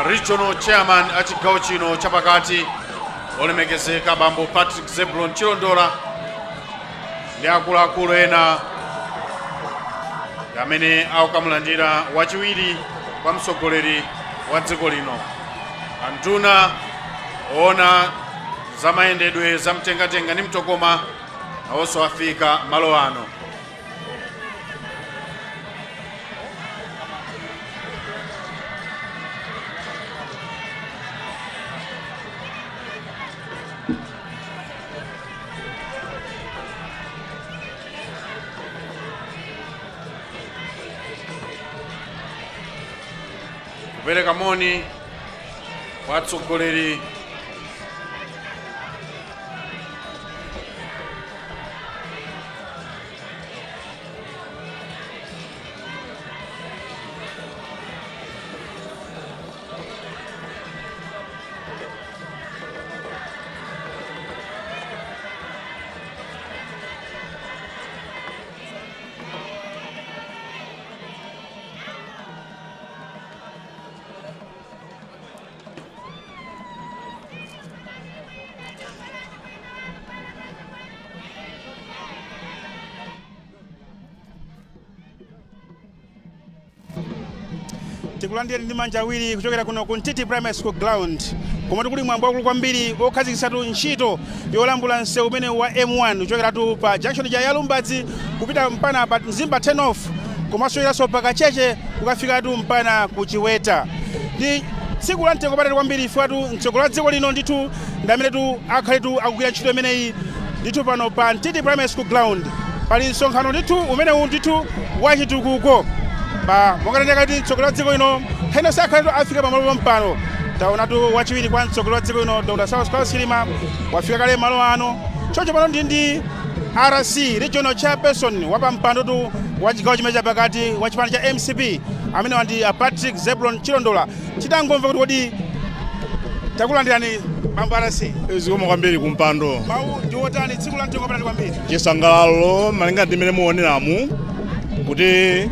Regional Chairman achigawo chino chapakati olemekezeka bambo Patrick Zebulon Chilondola ndi akuluakulu ena amene akukamulandira wachiwiri kwa mtsogoleri wa dziko lino. Anduna oona za mayendedwe za mtengatenga ndi mtokoma nawonso afika malo ano. Kupereka moni kwa atsogoleri tikulandira ndi manja awiri kuchokera kuno ku Ntiti Primary School ground komatu kuli mwambo wakulu kwambiri okhazikitsatu ntchito yolambula msewu umene wa M1 kuchokeratu pa junction ya Yalumbadzi kupita mpana pa Mzimba turnoff komanso iranso pa Kacheche kukafikatu mpana ku Chiweta. Ndi tsiku la mtengo patali kwambiri ifatu mtsogoleri wa dziko lino ndithu ndamenetu akhaletu akugwira ntchito imeneyi ndithu pano pa Ntiti Primary School ground pali msonkhano ndithu umenewu ndithu wachitukuko ba mwakaneneka kuti mtsogoleri wa dziko lino hena sakhaletu afika pamalo mpano. Taonatu wachiwiri kwa mtsogoleri wa dziko lino Dr. Saulos Chilima wafika kale malo ano choncho pano ndi RC regional chairperson wapa mpandotu wa chigawo chimene chapakati wa chipani cha MCP amene wandi Patrick Zebulon Chilondola. Chitangomva kuti kodi takulandirani bambo RC zikomo kwambiri kumpando mawu ndi otani tsiku la mtengo patali kwambiri chisangalalo malinga ndi mmene muoneramu kuti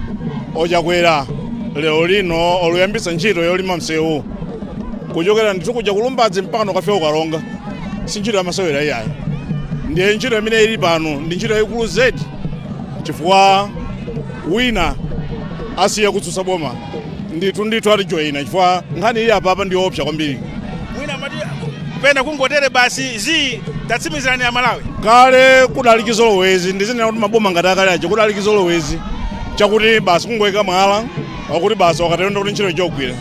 Chakwela lero lino oluyambitsa ntchito yolima msewu kuchokera ndithu kuja Yalumbadzi mpaka ukafika Ukalonga si ntchito yamasewera iyayi. Ndiye ntchito imene ili pano ndi ntchito yaikulu zedi chifukwa wina asiye kutsutsa boma ndithu atijoyina chifukwa nkhani ili apapa ndi opsa kwambiri. Mwina mati pena kungotere basi tatsimizirani ya Malawi kale kudali chizolowezi ndizinena kuti maboma ngati akale aja kudali chizolowezi chakuti basi kungoyika mwala wakuti basi wakatenda kuti ntchito ichogwira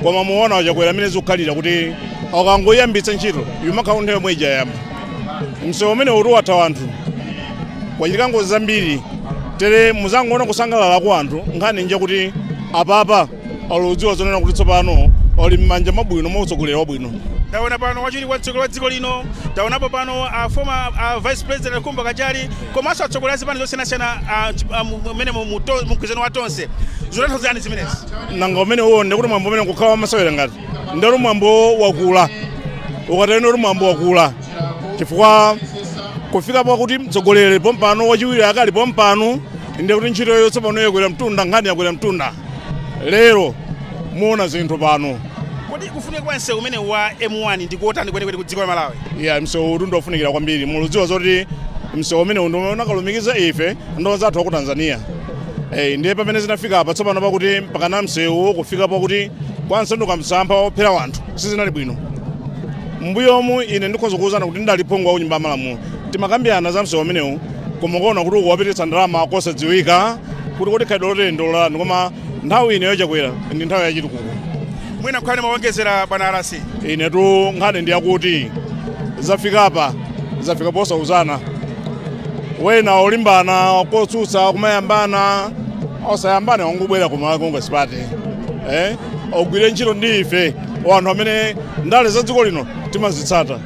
koma muona Chakwela amene zikukhalira kuti akangoyambitsa ntchito yumakhala nthawi yomwe ijayamba. Msewu umene uli watha anthu kwachitika ngozi zambiri tere muzangoona kusangalala kwa anthu nkhani nje kuti apapa aludziwa zonena kuti tsopano ali m'manja mabwino mwa utsogoleri wabwino. Taona pano wachiwiri kwa mtsogoleri wa dziko lino, taonapo pano former vice president Kumba Kachali komanso atsogoleri zipani zosiyanasiyana mmene mumkwizano wa tonse zotanthauza zimenezi. Nanga umene uwonde kuti mwambo umene kukhala masewera ngati ndalo mwambo wakula ukatenda kuti mwambo wakula chifukwa kufika pa kuti mtsogoleri pompano wachiwiri akali pompano ndiye kuti ntchito yotsopano yakwera mtunda nkhani yakwera mtunda lero muona zinthu pano. Kodi kufunika kwa msewu umene wa M1 ndikuotani kwenikweni ku dziko la Malawi? Yeah, msewu utu ndofunikira kwambiri muludziwa zoti msewu umene unakalumikiza ife ndo zathu wa ku Tanzania. Ndiye pamene zinafika apa tsopano pakuti mpakana msewu kufika pakuti kwansanduka msampha ophera wanthu sizinali bwino. Mbuyomu ine ndikhoza kuwuzana kuti ndali phungu wa Nyumba ya Malamulo timakambirana za msewu umenewu koma kuona kuti ukuwapititsa ndalama kosadziwika kuti kodi khalidwe lotendo lolani koma nthawi ine Chakwela ndi nthawi yachitukuko. Mwina nkhani mawongezera bwana RC inetu nkhani ndiyakuti zafika posauzana wena olimbana kotsutsa kumayambana osayambana wangubwera kumakonga sipate ogwire ntchito ndi ife wanthu amene ndale za dziko lino timazitsata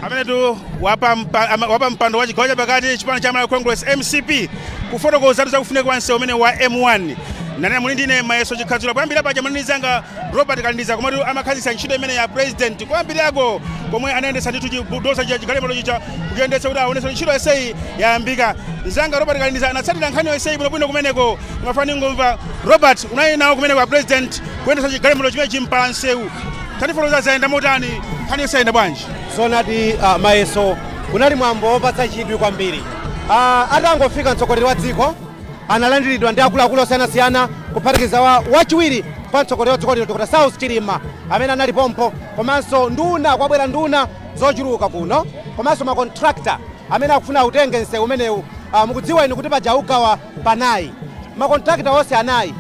amene tu wapa mpando wa chigawo chapakati chipani cha Malawi Congress MCP kufotokoza zakufunika kwa msewu umene wa M1 nane muli ndine mayeso chikhadzula kuyambira paja mwanizanga Robert Kalindiza komatu amakhazisa ntchito imene ya president kuyambirako komwe anayendesa ndithu chibudosa cha chigalemolo chicha kuyendetsa kuti aonesa ntchito yeseyi yayambika. Nzanga Robert Kalindiza anatsatira nkhani yeseyi bwinobwino kumeneko imafani ngomva. Robert unali nawo kumeneko a president kuyendetsa chigalemolo chimene chimpala nsewu tanifoloza zayenda motani nkhani yeseyi yenda bwanji? Zonadi mayeso unali mwambo wopatsa chidwi kwambiri. Atangofika mtsogoleri wa dziko analandiridwa ndi akuluakulu osiyanasiyana kuphatikiza wachiwiri pa mtsogoleri wa dziko lino Dr. South Chilima amene anali pompo, komanso nduna kwabwera nduna zochuluka kuno, komanso makontrakta amene akufuna utenge nsewu umenewu. Mukudziwa inu kuti paja ugawa panayi, makontrakta onse anayi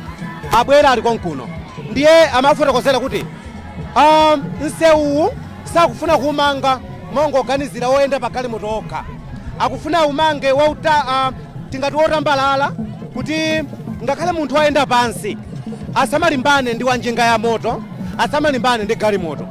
abwera ali konkuno, ndiye amafotokozera kuti nsewu sakufuna kuumanga mongoganizira oyenda pagalimoto okha, akufuna umange tingati wotambalala kuti ngakhale munthu ayenda pansi asamalimbane ndi wanjinga ya moto, asamalimbane ndi galimoto.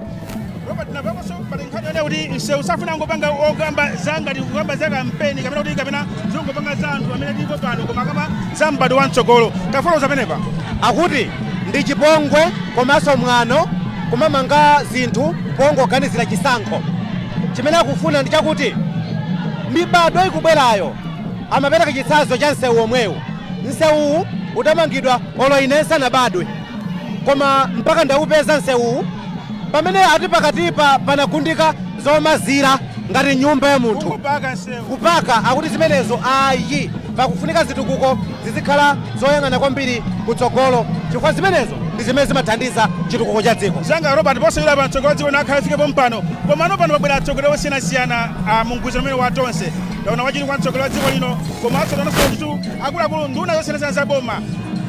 Robert nabakoso pali nkhani yone kuti nsewu safuna ngopanga ogamba zanga ndi kugamba za kampeni kapena kuti kapena zongopanga za anthu amene ndipo pano koma kama za mbado wa mtsogolo tafoloza penepa akuti ndi chipongwe komanso mwano kumamanga zinthu pongoganizira chisankho. Chimene akufuna ndi chakuti mibado ikubwerayo amapereka chitsanzo cha nsewu omwewu. Nsewu utamangidwa olo inensa nabadwe, koma mpaka ndaupeza nsewu pamene ati pakatipa panagundika zomazira ngati nyumba ya munthu kupaka. Akuti zimenezo ayi, pakufunika zitukuko zizikhala zoyang'ana kwambiri kutsogolo, chifukwa zimenezo ndi zimene zimathandiza chitukuko cha dziko. Zanga Robert posayula pa mtsogolo dziko nakhala afikepo mpano, komano pano pabwera atsogoleri osiyanasiyana mungwizo umene watonse ndaona wachiti kwa mtsogolo wa dziko lino, komanso tonanso nditu akuluakulu nduna zosiyanasiyana za boma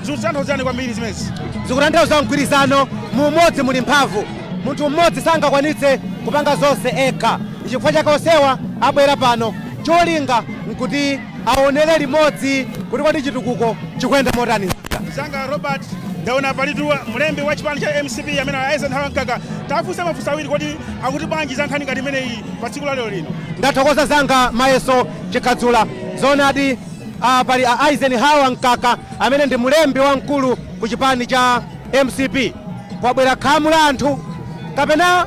zikutanthauza kwambiri zimezi. Zikutanthauza mgwirizano, mumodzi muli mphamvu. Munthu mmodzi sangakwanitse kupanga zonse ekha. Chifukwa chake onsewa abwera pano cholinga nkuti aonere limodzi kuti kodi chitukuko chikuyenda motani. Zanga Robert ndaona palitu mlembi wa chipani cha MCP amene Eisenhower Mkaka tafunsa mafunso awiri kodi akuti bwanji za nkhani ngati imeneyi pa tsiku la lero lino. Ndathokoza zanga mayeso chikhadzula. Zonadi pali Eisenhower Mkaka amene ndi mlembi wamkulu ku chipani cha MCP. Kwabwera khamu la anthu kapena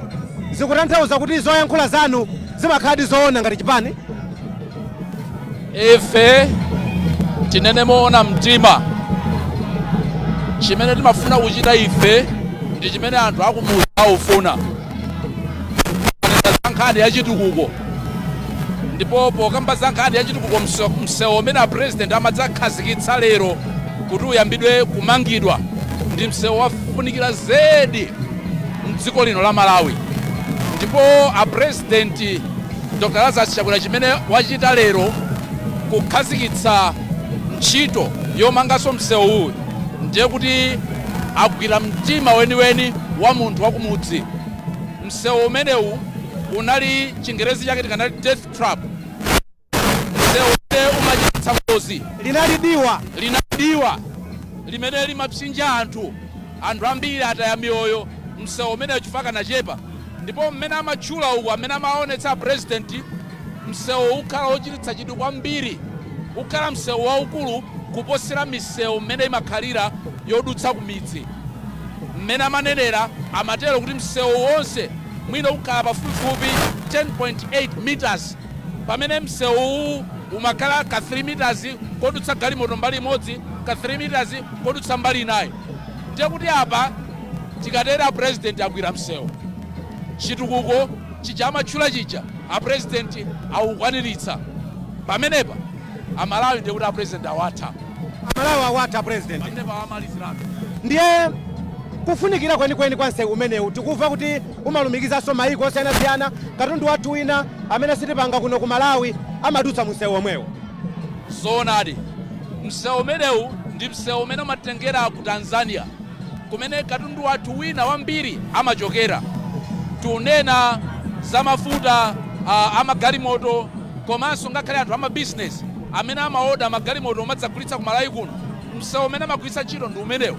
zikutanthauza kuti zoyankhula zanu zimakhala zoona ngati chipani? Ife tinene moona mtima, chimene timafuna kuchita ife ndi chimene anthu akumudzi aufuna, za nkhani ya chitukuko. Ndipo pokamba za nkhani ya chitukuko, msewu umene a president amadzakhazikitsa lero kuti uyambidwe kumangidwa ndi msewu wafunikira zedi mdziko lino la Malawi. Ndipo a president Dr. Razarus Chakwela chimene wachita lero kukhazikitsa ntchito yomanganso msewu uyu ndiye kuti agwira mtima weniweni wa munthu wakumudzi. Msewu umenewu unali chingerezi chake tikanati death trap, msewu umene umachititsa ngozi, linalidiwa limene limapsinja anthu ambiri ataya miyoyo msewu umenewu chifukwa nachepa. Ndipo mmene amatchula uku amene amaonetsa president, msewu ukhala wochititsa chidwi kwambiri, ukhala msewu waukulu kuposera misewu mmene imakhalira yodutsa ku midzi. Mmene amanenera amatero kuti msewu wonse mwina ukhala pafupifupi 10.8 meters, pamene msewu umakhala ka 3 meters kodutsa galimoto mbali imodzi, ka 3 meters kodutsa mbali inayi. Ndiye kuti apa tikatera president agwira msewu, chitukuko chija amatchula chija a president aukwaniritsa. Pamenepa Amalawi ndiye kuti a president awatha. Amalawi awatha president. Pamenepa amaliziratu. Ndiye kufunikira kwenikweni kwa nsewu umenewu tikuva kuti umalumikizanso mayiko osiyanasiyana. Katundu wathu wina amene sitipanga kuno ku Malawi amadutsa msewu omwewo. Zonadi msewu umenewu ndi msewu umene umatengera ku Tanzania, kumene katundu wathu wina wambiri amachokera. Tunena za mafuta amagalimoto, komanso ngakhale anthu amabusiness amene amaoda magalimoto omadzagulitsa ku Malawi kuno. Msewu umene amagwiritsa ntchito ndi umenewu.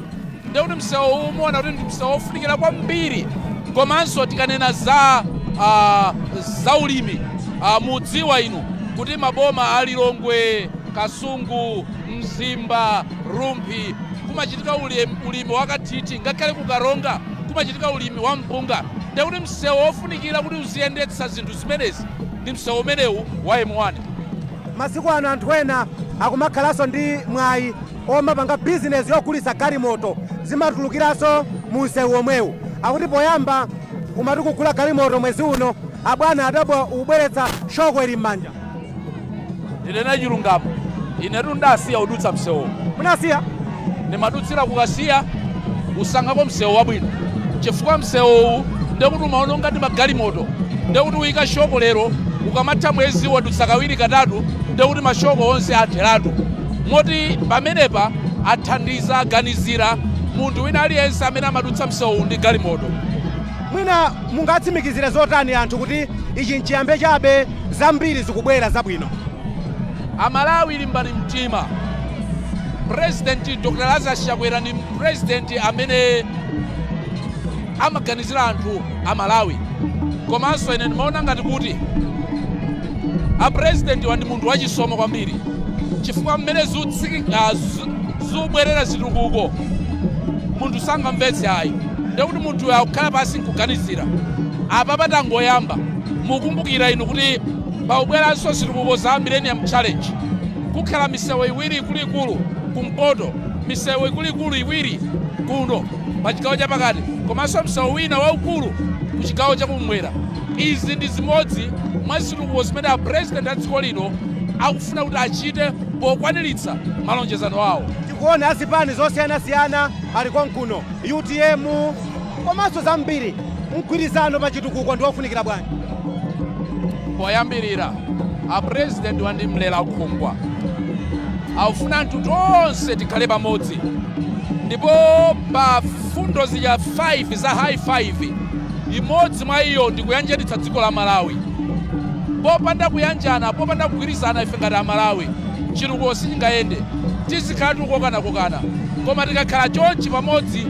Ndiye kuti msewu umuona kuti ndi msewu ofunikira kwambiri. Komanso tikanena za ulimi, mudziwa inu kuti maboma a Lilongwe, Kasungu, Mzimba, Rumphi kumachitika ulimi wakathithi ngakhale kukaronga kumachitika ulimi wa mpunga ndekuti msewu ofunikira kuti uziyendetsa zinthu zimenezi ndi msewu umenewu wa M1. Masiku ano anthu ena akumakhalanso ndi mwayi omapanga bizinesi yogulitsa galimoto zimatulukiranso mu msewu omwewu. Akuti poyamba kumati kugula galimoto mwezi uno abwana adabo ubweretsa shoko ili m'manja. Ndinena chilungamo inetu ndasiya udutsa msewu. Munasiya? Ndimadutsira kukasiya usangapo msewu wabwino chifukwa msewu ndekuti umaona ngati magalimoto ndekuti uyika shoko lero ukamatha mwezi wadutsa kawiri katatu ndekuti mashoko onse atheratu moti pamenepa athandiza aganizira munthu wina aliyense amene amadutsa msewu ndi galimoto. Mwina mungatsimikizire zotani anthu kuti ichi nchiyambe chabe zambiri zikubwera zabwino? Amalawi limbani mtima. President Dr. Razarus Chakwela ni president amene amaganizira anthu amalawi komanso ine ndimaona ngati kuti president wandi munthu wachisomo kwambiri chifukwa mmene zubwerera zitukuko munthu sangamvetse ayi ndekuti munthu akukhala pasi nkuganizira apa patangoyamba mukumbukira inu kuti paubweranso zitukuko za Millennium Challenge kukhala misewu iwiri ikuluikulu kumpoto misewu ikuluikulu iwiri kuno pa chigawo chapakati komanso msewu wina waukulu ku chigawo chakumwera. Izi ndi zimodzi mwa zitukuko zimene president a dziko lino akufuna kuti achite pokwaniritsa malonjezano awo. Tikuona azipani zosiyanasiyana ali konkuno UTM komanso zambiri mgwirizano pa chitukuko ndi ofunikira bwanji. Poyambirira president wandimlera khungwa aufuna anthu tonse tikhale pamodzi ndipo pa fundo zija 5 za high 5 imodzi mwa iyo ndikuyanjanitsa dziko la Malawi. Popanda kuyanjana popanda kugwirizana ife ngati Amalawi chitukuko sichingayende tizikhala tikukokana koma tikakhala chonchi pamodzi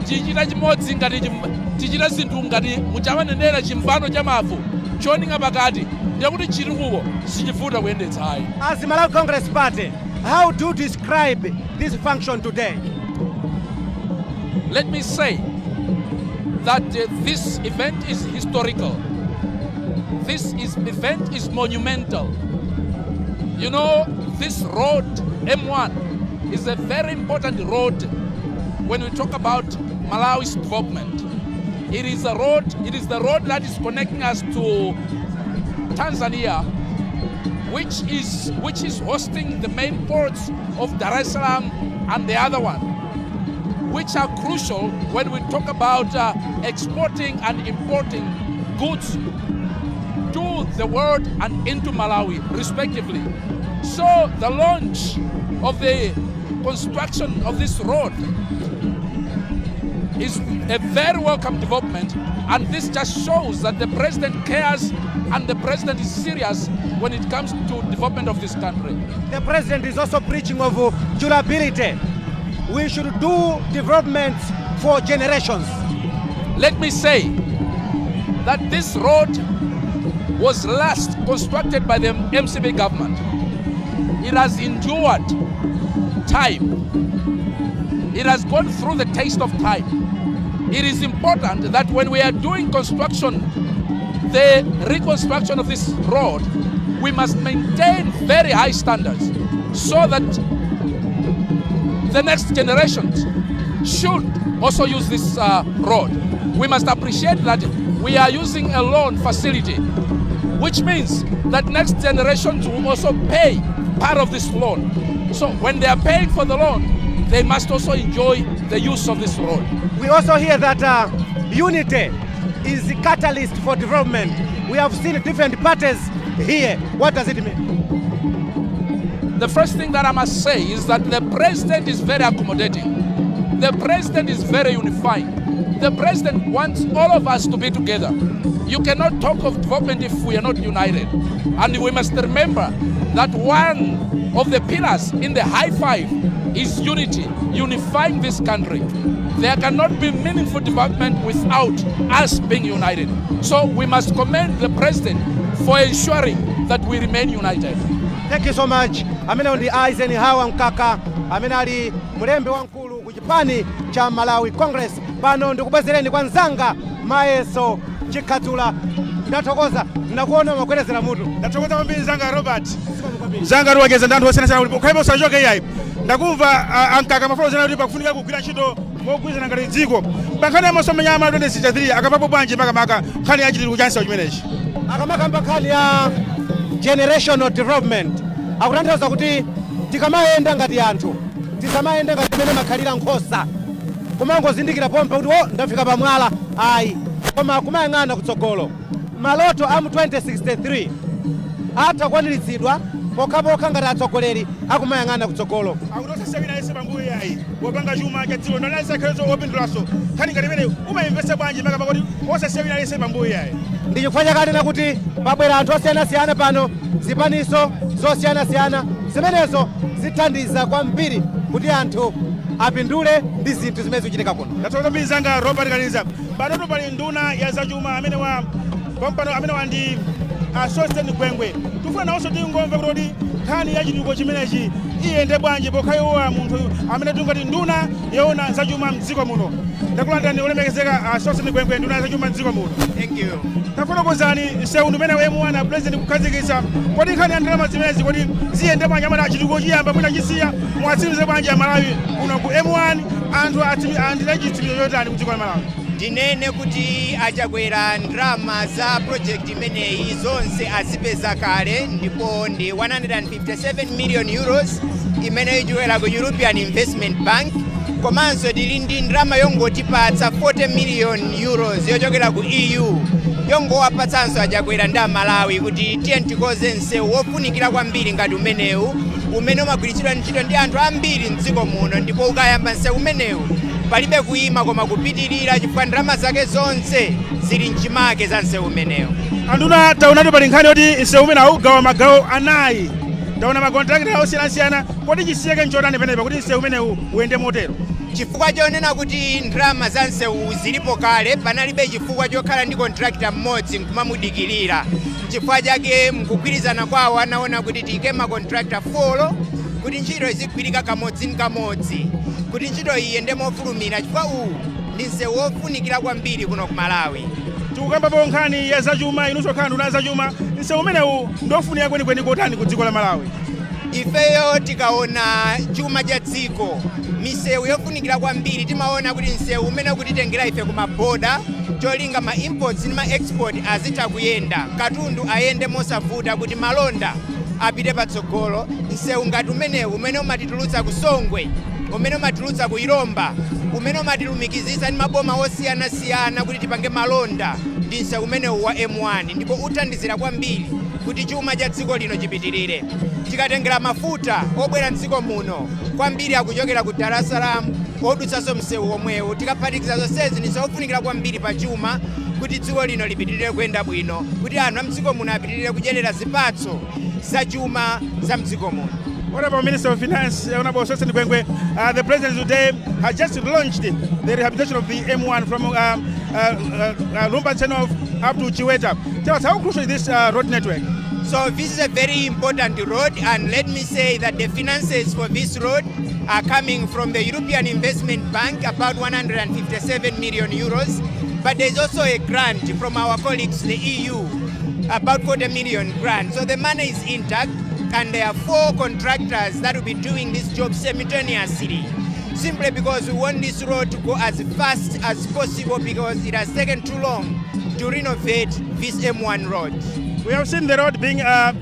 tichita chimodzi ngati tichita zinthu ngati muchamanenera chimvano cha mavu choninga pakati ndiye kuti chitukuko sichivuta kuyendetsa ayi. As the Malawi Congress Party, how do you describe this function today? Let me say that this event is historical. This event is monumental. You know, this road, M1, is a very important road when we talk about Malawi's development. It is the road that is connecting us to Tanzania, which is hosting the main ports of Dar es Salaam and the other one, which are crucial when we talk about exporting and importing goods to the world and into Malawi, respectively. So the launch of the construction of this road is a very welcome development, and this just shows that the president cares and the president is serious when it comes to development of this country. The president is also preaching of durability. We should do development for generations. Let me say that this road was last constructed by the MCB government. It has endured time. It has gone through the taste of time. It is important that when we are doing construction, the reconstruction of this road, we must maintain very high standards so that the next generations should also use this road. We must appreciate that we are using a loan facility, which means that next generations will also pay part of this loan. So when they are paying for the loan, they must also enjoy the use of this road. We also hear that unity is the catalyst for development. We have seen different parties here. What does it mean? The first thing that I must say is that the president is very accommodating. The president is very unifying. The president wants all of us to be together. You cannot talk of development if we are not united. And we must remember that one of the pillars in the high 5 is unity, unifying this country. There cannot be meaningful development without us being united. So we must commend the president for ensuring that we remain united. Thank you so much. Amene on the eyes and how mkaka. Amene ali mulembe wankulu chipani cha Malawi Congress. Pano ndikubwezereni kwa nzanga Mayeso Chikhatsula. Ndathokoza ndakuona makwerezera mutu. Ndathokoza kwambiri nzanga Robert. Nzanga ruwageza ndanthu osiyana ulipo khaipo sachoke yayi. Ndakumva ankaka mafolo zena kuti pakufunika kugwira ntchito mogwirizana ngati dziko. Pankhani yamasomenya ama 2063 akapapo bwanji makamaka nkhani ya chitukuko cha nsewu chimenechi. Akamakamba nkhani ya generational development akutanthauza kuti tikamayenda ngati anthu tisamayenda ngati mene makhalira nkhosa kumangozindikira pompa kuti ndafika pamwala ayi, koma kumayang'ana kutsogolo. Maloto amu 2063 atakwaniritsidwa pokhapokha ngati atsogoleri akumayang'ana kutsogolo. Akutosasewina yese pambuyo yayi wopanga chuma cha dziko ndonalisa khalezo opindulaso nkhani ngati imene umayimvesa bwanji makamaka kuti osasewina yese pambuyo yayi. Ndi chifukwa chakanena kuti pabwera anthu osiyanasiyana pano, zipaniso zosiyanasiyana zimenezo zithandiza kwambiri kuti anthu apindule ndi zinthu zimene zikuchitika kuno. Ndathokoza mbiri zanga Robert Kaniza. Panotu pali nduna ya zachuma amene wa ndi Sosten Gwengwe. Tifuna nawonso tingomva kuti nkhani ya chitukuko chimenechi iyende bwanji pokhaiwa munthu amene tingati nduna yoona zachuma mdziko muno. Ndakulandani ulemekezeka Sosten Gwengwe, nduna ya zachuma mdziko muno. Thank you. Tafotokozani nsewu umene M1 president kukhazikitsa kodi nkhani ya ndalama zimenezi kodi ziyende bwanji amene chitukuko chiyamba mwina chisiya mwatsimize bwanji ya Malawi kuno ku M1 anthu andile chitsimizo chotani ku dziko la Malawi. Ndinene kuti achakwera ndalama za project imeneyi zonse azipeza kale ndipo ndi 157 million euros imene ichokera ku European Investment Bank, komanso tili ndi ndalama yongotipatsa 40 million euros yochokera ku EU yongowapatsanso achakwera ndi Malawi kuti tiye tikoze nsewu wofunikira kwambiri ngati umenewu umene umagwiritsidwa ntchito ndi anthu ambiri mdziko muno, ndipo ukayamba nsewu umenewu palibe kuyima koma kupitirira chifukwa ndalama zake zonse zili mchimake za nsewu umenewu. Anduna taonatu pali nkhani yoti nsewu umene augawa magawo anayi, taona makontrakita osiyanasiyana, kodi chisiyeke nchotani penepa kuti nsewu umenewu uyende motero? Chifukwa chonena kuti ndalama za nsewu zilipo kale panalibe chifukwa chokhala ndi kontrakita mmodzi nkumamudikirira. Chifukwa chake mkugwirizana kwawo anaona kuti tiyike makontrakita 4 kuti ntchito izigwirika kamodzi ndi kamodzi, kuti ntchito iyende mofulumira chifukwa uwu ndi nsewu wofunikira kwambiri kuno ku Malawi. Tikukambapo nkhani ya zachuma, inunso khala nduna zachuma, nsewu umenewu ndofunika kwenikweni kotani ku dziko la Malawi? Ifeyo tikaona chuma cha dziko, misewu yofunikira kwambiri timaona kuti nsewu umene ukutitengera ife kumaboda cholinga ma imports ndi ma export azitha kuyenda, katundu ayende mosavuta kuti malonda apite patsogolo. Nsewu ngati umenewu umene umatitulutsa ku Songwe, umene umatitulutsa ku Iromba, umene umatilumikizitsa ndi maboma osiyanasiyana kuti tipange malonda, ndi nsewu umenewu wa M1 ndipo uthandizira kwambiri kuti chuma cha dziko lino chipitirire. Tikatengera mafuta obwera mdziko muno kwambiri akuchokera ku Dar es Salaam odutsanso msewu omwewu, tikaphatikiza zonsezi ndi zofunikira kwambiri pa chuma kuti dziko lino lipitirire kuyenda bwino, kuti anthu a mdziko muno apitirire kudyerera zipatso za chuma za mdziko muno. What about Minister of Finance, Honorable Sosten Gwengwe? The President today has just launched the rehabilitation of the M1 from Lumbantsenov up to Chiweta. Tell us, how crucial is this road network? So this is a very important road, and let me say that the finances for this road are coming from the European Investment Bank, about 157 million euros, but there's also a grant from our colleagues, the EU, about 40 million grant. So the money is intact, and there are 4 contractors that will be doing this job simultaneously, simply because we want this road to go as fast as possible because it has taken too long to renovate this M1 road. We have seen the road being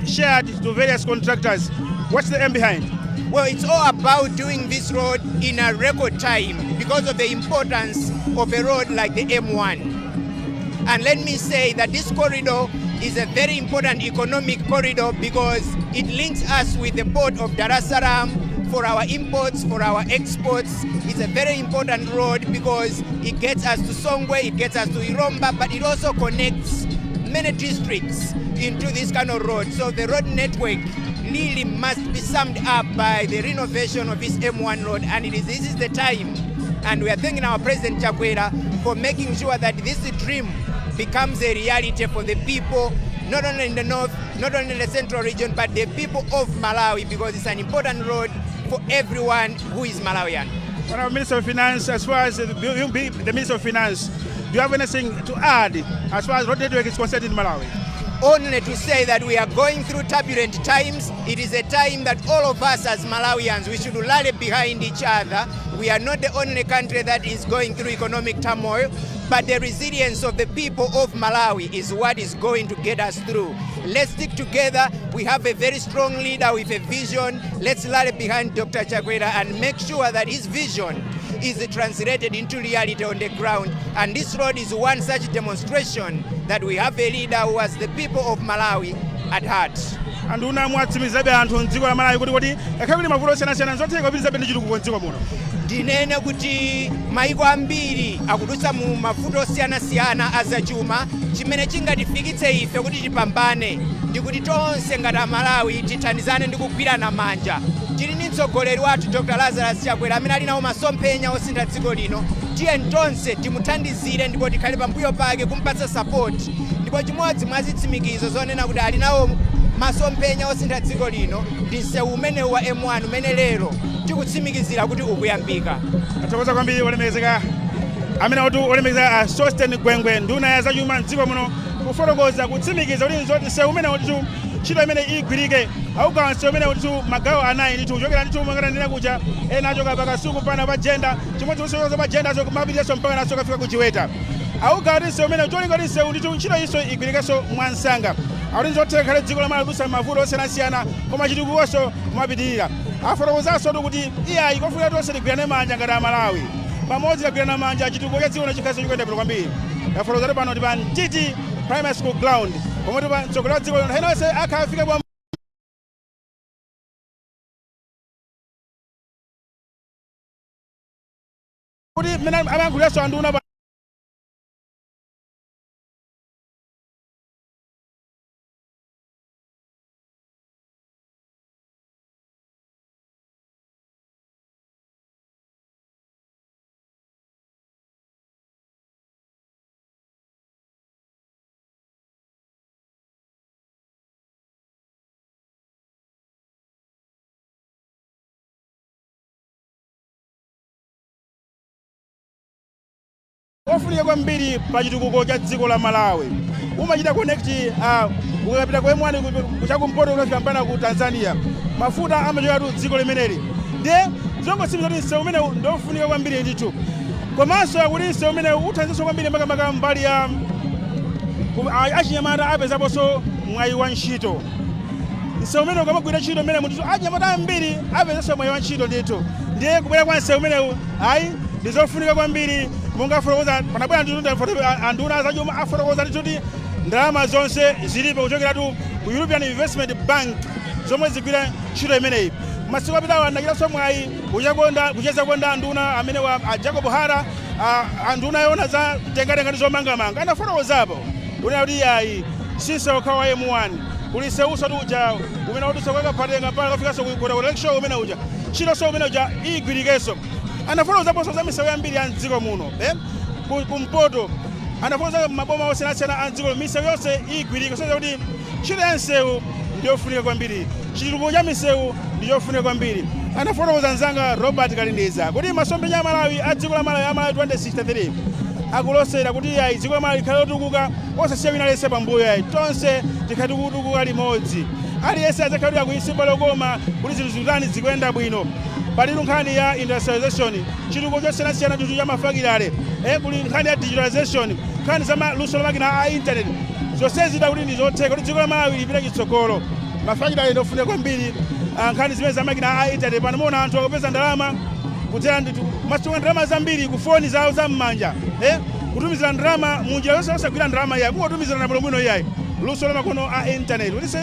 shared to various contractors. What's the aim behind? Well, it's all about doing this road in a record time because of the importance of a road like the M1. And let me say that this corridor is a very important economic corridor because it links us with the port of Dar es Salaam for our imports, for our exports. It's a very important road because it gets us to Songwe, it gets us to Iromba, but it also connects many districts into this kind of road. So the road network really must be summed up by the renovation of this M1 road, and this is the time. And we are thanking our President Chakwela for making sure that this dream becomes a reality for the people, not only in the north, not only in the central region, but the people of Malawi, because it's an important road for everyone who is Malawian. Minister of Finance, as far as you be the Minister of Finance, do you have anything to add as far as road network is concerned in Malawi? Only to say that we are going through turbulent times. It is a time that all of us as Malawians, we should rally behind each other. We are not the only country that is going through economic turmoil, but the resilience of the people of Malawi is what is going to get us through. Let's stick together. We have a very strong leader with a vision. Let's rally behind Dr. Chakwela and make sure that his vision is translated into reality on the ground. And this road is one such demonstration that we have a leader who has the people of Malawi at heart. And una mwatsimizabe anthu mdziko la Malawi kuti akhakuti mavuto osiyanasiyana nzotheka kupitirizabe ndi chitukuko mdziko muno. Ndinene kuti maiko ambiri akudutsa mu mavuto osiyanasiyana azachuma. Chimene chingatifikitse ife kuti tipambane ndi kuti tonse ngati Amalawi tithandizane ndi kugwirana manja. Tili ndi mtsogoleri wathu Dr. Razarus Chakwela amene ali nawo masomphenya osintha dziko lino. Tiye tonse timuthandizire ndipo tikhale pambuyo pake kumpatsa support. Ndipo chimodzi mwa zitsimikizo zonena kuti ali nawo masomphenya osintha dziko lino ndi msewu umenewu wa M1 umene lero tikutsimikizira kuti ukuyambika. Athokoza kwambiri olemekezeka amene kuti olemekezeka Sosten Gwengwe nduna ya zachuma mdziko muno kufotokoza kutsimikiza kuti nzoti msewu umene kuti ntchito imene igwirike augawa msewu umene kuti magawo anayi ndithu kuchokera ndithu makatandina kuja ena achoka pakasuku pana pa jenda chimodzi kusokoza pa jenda kumapitiranso mpaka naso kafika kuchiweta augawa kuti msewu umene cholinga kuti msewu ndithu ntchito iso igwirikenso mwansanga akuti nzotheka khale dziko la Malawi kudutsa mavuto osiyanasiyana koma chitukukonso kumapitirira afotokozanso kuti iyayi kofunika tonse tigwirane manja ngati Amalawi pamodzi tagwirana manja chitukuko cha dziko chikhalenso chikuyenda bwino kwambiri. Afotokozati pano pa Mtiti Primary School Ground pomwe pa mtsogoleri wa dziko lino nthawi yonse akhafike kuti mmene amayankhuliranso anduna ofunika kwambiri pa chitukuko cha dziko la Malawi umachita connect ukapita ku M1 chakumpoto ukafika mpaka ku Tanzania mafuta amachoka tu dziko limeneli ndiye zongotsimikiza kuti msewu umene ndofunika kwambiri ndithu komanso kuti msewu umene uthandizo kwambiri makamaka mbali ya achinyamata apezaponso mwayi wa ntchito. Msewu umene ukamagwira ntchito imene ndithu achinyamata ambiri apezanso mwayi wa ntchito ndithu ndiye kubwera kwa msewu umenewu ayi ndizofunika kwambiri. Munga afotokoza panabwera anduna zachuma afotokoza kuti ndalama zonse zilipo kuchokera tu ku European Investment Bank zomwe zigwira ntchito imeneyi. Masiku apitawo anakiranso mwayi kucheza konda anduna amene wa Jacob Hara anduna yona za mtengatenga zomangamanga anafotokozapo unena kuti iyayi sinse okhawa wa M1 kuli sewuso tuja umene udutsa kwakaphatenga mpaka kafikanso kuikota election umene uja ntchito umene uja igwirikenso. Anafotokozaponso za misewu yambiri ya mdziko muno kumpoto anafotokoza maboma osiyanasiyana a mdziko misewu yonse igwirike kusonyeza kuti ntchito ya msewu ndiyofunika kwambiri chitukuko cha misewu ndiyofunika kwambiri. Anafotokoza mzanga Robert Kalindiza kuti masomphenya a Malawi a dziko la Malawi a Malawi 2063 akulosera kuti ayi dziko la Malawi likhale lotukuka osasiya wina aliyense pambuyo ayi tonse tikhale tikutukuka limodzi aliyense adzakhala akuyisimba lokoma kuti zinthu zitani zikuyenda bwino. Pali nkhani ya industrialization chitukuko chosiyanasiyana chinthu cha mafakitale kuli nkhani ya digitalization nkhani za luso la makina a internet zonse zida kuti ndizotheka kuti dziko la Malawi lipite chitsogolo. Mafakitale ndofunika kwambiri nkhani zimene za makina a internet pano mona anthu akupeza ndalama kudzera ndithu masunga ndalama zambiri ku foni zawo za m'manja kutumizira ndalama munjira yonse osagwira ndalama yayi kungotumizira na bwino yayi luso la makono a internet kuti se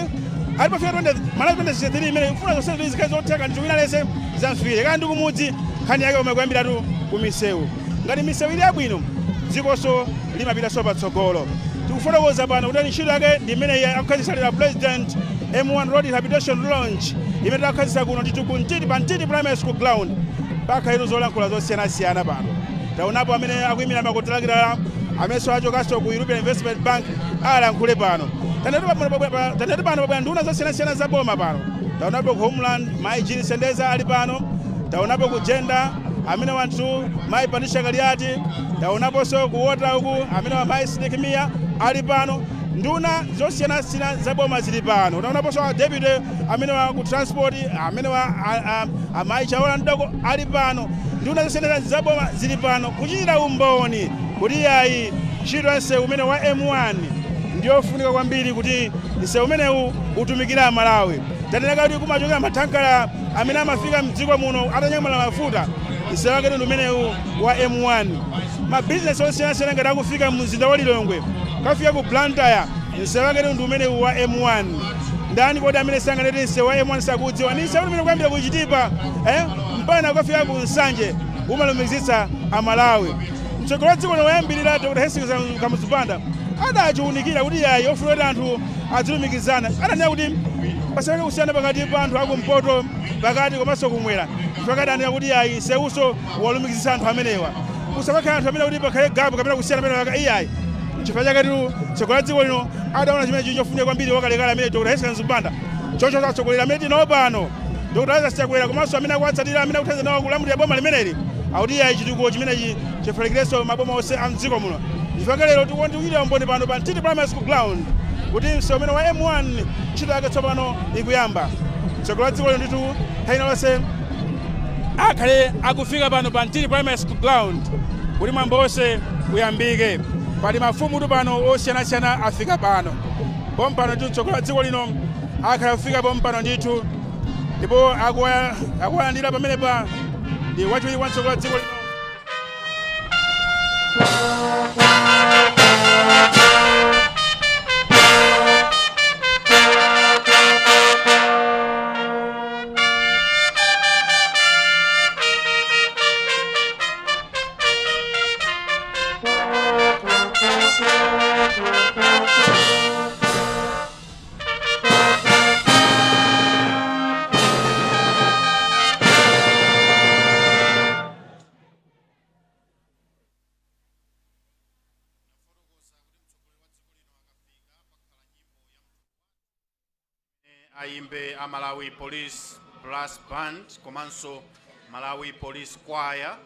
alipofika Malawi 2063 imene mfuna zonse zikhazi zotheka ndithu wina aliyense zamfire kandi kumudzi nkhani yake umakwambira tu kumisewu ngati misewu ili yabwino dzikonso limapitanso patsogolo. Tikufotokoza pano kuti ntchito yake ndi imene akukhazikitsa President M1 Road Rehabilitation Launch imene takukhazikitsa kuno ndithu ku Mtiti Primary School Ground mpaka ino zolankhula zosiyanasiyana pano taonapo amene akuyimira makontractor amenso achokanso ku European Investment Bank alankhule pano. Taneti pano pabwera nduna zosiyanasiyana za boma pano taonapo ku Homeland Mayi Jini Sendeza ali pano taonapo ku Gender amene wanthu mayi panisha kaliati taonaponso kuwota uku amene wa mayi sidikimiya ali pano nduna zosiyanasiyana zaboma zili pano taonaponso a deputy amene wa ku transport amene wa amayi chaola mdoko ali pano nduna zosiyanasiyana zaboma zili pano kuchitira umboni kuti yayi ntchito ya msewu umene wa M1 ndiyofunika kwambiri kuti msewu umenewu utumikire Amalawi. Tateneka kuti kumachokera mathankala amene amafika mdziko muno atanyamula mafuta msewu wake ndi umenewu wa M1. Mabizinesi osiyanasiyana ngati akufika mzinda wa Lilongwe kafika ku Blantyre msewu wake ndi umenewu wa M1. Ndani kodi amene sanganeti msewu wa M1 sakudziwa ni msewu umene kuyambira kuchitipa mpaka kufika ku Nsanje umalumikizitsa Amalawi. Mtsogoleri wa dziko loyambirira Dr. Hastings Kamuzubanda adachiunikira kuti yayi ofuna kuti anthu azilumikizana adanena kuti pasaka kusiyana pakati pa anthu akumpoto pakati komanso kumwera pakati anena kuti yayi nsewuso walumikizitsa anthu amenewa kusapakhala anthu amene kuti pakhale gapu kapena kusiyana pamene iyayi chifukwa chake mtsogoleri wa dziko lino adaona chimene chili chofunika kwambiri wakalekale amene Dr. Hastings Kamuzubanda choncho atsogoleri amene tinawo pano Dr. Razarus Chakwela komanso amene akuwatsatira amene akuthandiza nawo kulamulira boma limeneli akuti yayi chitukuko chimenechi chifalikirenso maboma onse a mdziko muno chifukwa lero tikuchitira umboni pano pa Mtiti Primary School Ground kuti msewu umene wa M1 ntchito yake tsopano ikuyamba. Mtsogoleri wa dziko lino nditu nthawi lonse akhale akufika pano pa Mtiti Primary School Ground kuti mwambo onse uyambike. Pali mafumu pano osiyanasiyana afika pano pompano ndi mtsogoleri wa dziko lino akhale kufika pompano ndithu ndipo akuwalandira pamenepa ndi wachiwiri wa mtsogoleri wa dziko lino. Ayimbe a Malawi Police Brass Band komanso Malawi Police Choir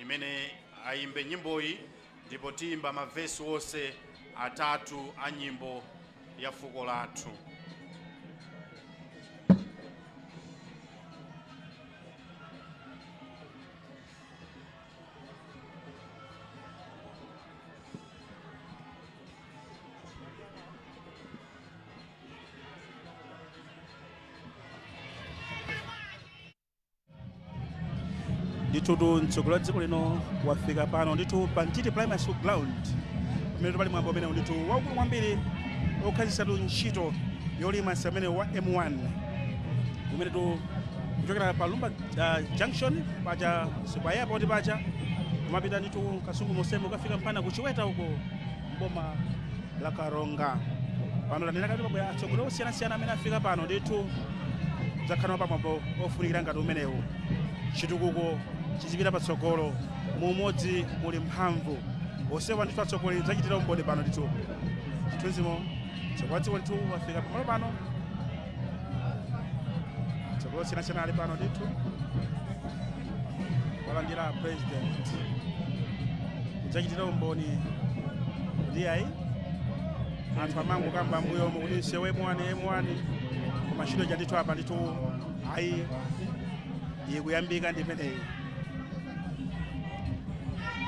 imene ayimbe nyimboyi ndipo tiyimba mavesi wonse atatu a nyimbo ya fuko lathu. Ndithu mtsogoleri wa dziko lino wafika pano ndithu pa Mtiti Primary School Ground pamene pali mwambo umene ndithu waukulu kwambiri okhazikitsa ntchito yolima msewu umene wa M1 umene kuchokera pa Lumba Junction paja Super Airport paja kumapita ndithu Kasungu Mosembo kafika mpaka ku Chiweta uko mboma la Karonga. Pano tanena kuti pabwera atsogoleri osiyanasiyana amene afika pano ndithu zakhala pamwambo ofunikira ngati umenewu. Chitukuko chizipita patsogolo mumodzi muli mphamvu onsewa ndithu atsogoleri zachitira umboni pano ndithu chithunzimo mtsogoleri ndithu wafika pamalo pano mtsogoleri osiyanasiyana ali pano ndithu walandira president zachitira umboni kuti ayi anthu amango kamba mbuyomo kuti msewu M1 koma ntchito ja ndithu apa ndithu ayi ikuyambika ndimeneyi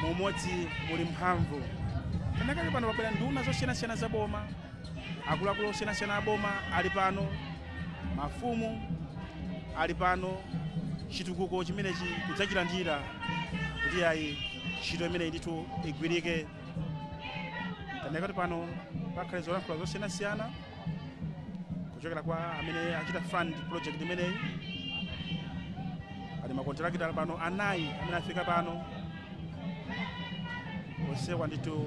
mumodzi muli mphamvu. Tanakali pano pabwera nduna zosiyanasiyana za boma akuluakulu osiyanasiyana a boma ali pano mafumu ali pano chitukuko chimenechi kudzachilandira kuti ayi ntchito imeneyi ndithu igwirike. Tanakali pano pakhale zolankhula zosiyanasiyana kuchokera kwa amene achita fund project imeneyi. Ali makontrakita pano anayi amene afika pano onsewa ndithu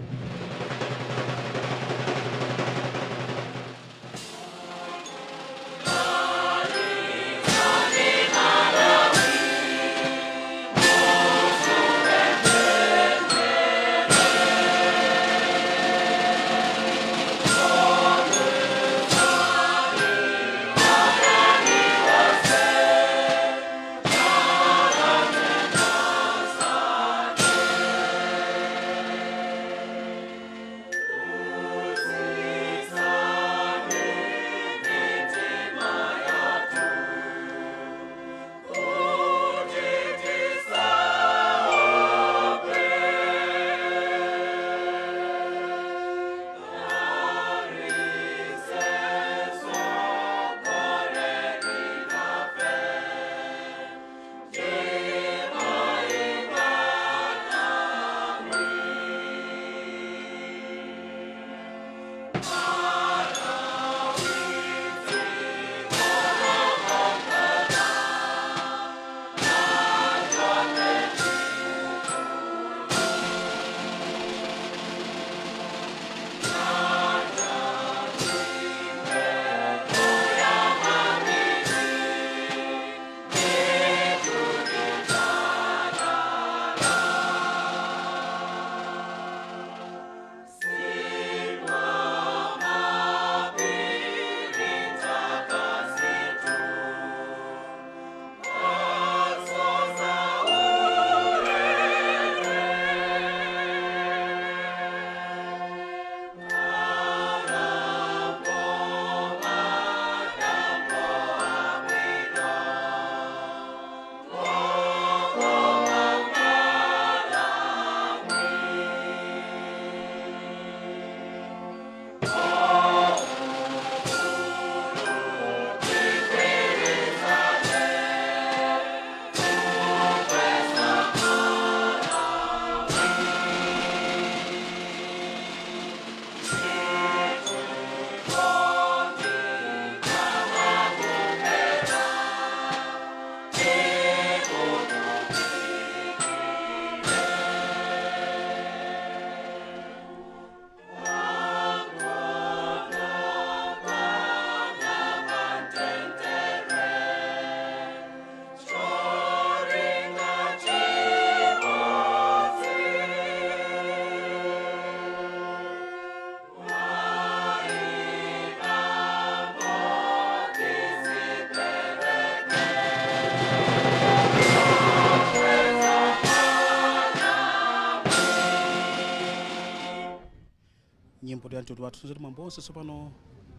nyimbo ya mtundu wathu zoti mwambo onse tsopano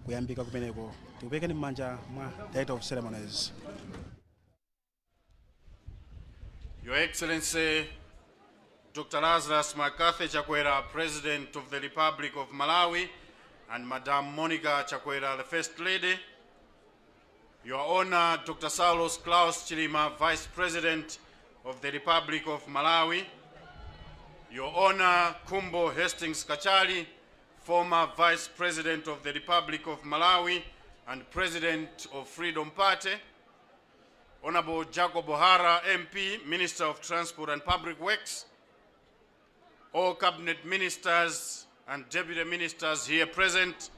kuyambika kumeneko tikupekeni m'manja mwa director of ceremonies. Your Excellency Dr. Razarus Chakwela, President of the Republic of Malawi, and Madam Monica Chakwela, the First Lady. Your Honor Dr. Saulos Klaus Chilima, Vice President of the Republic of Malawi. Your Honor Kumbo Hastings Kachali, former Vice President of the Republic of Malawi and President of Freedom Party. Honorable Jacob O'Hara, MP, Minister of Transport and Public Works. All cabinet ministers and deputy ministers here present,